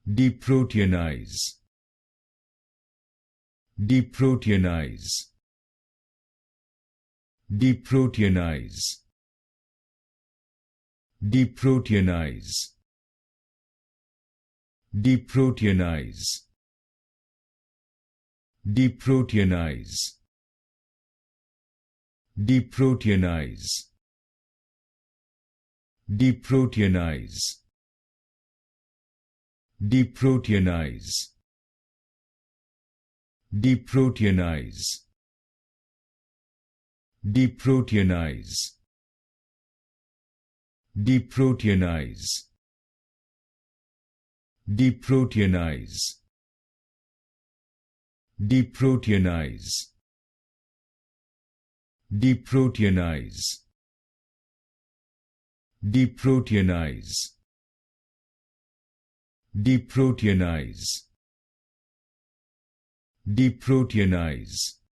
Deproteinize. Deproteinize. Deproteinize. Deproteinize. Deproteinize. Deproteinize. Deproteinize. Deproteinize. Deproteinize. Deproteinize. Deproteinize. Deproteinize. Deproteinize. Deproteinize. Deproteinize. Deproteinize. Deproteinize. Deproteinize.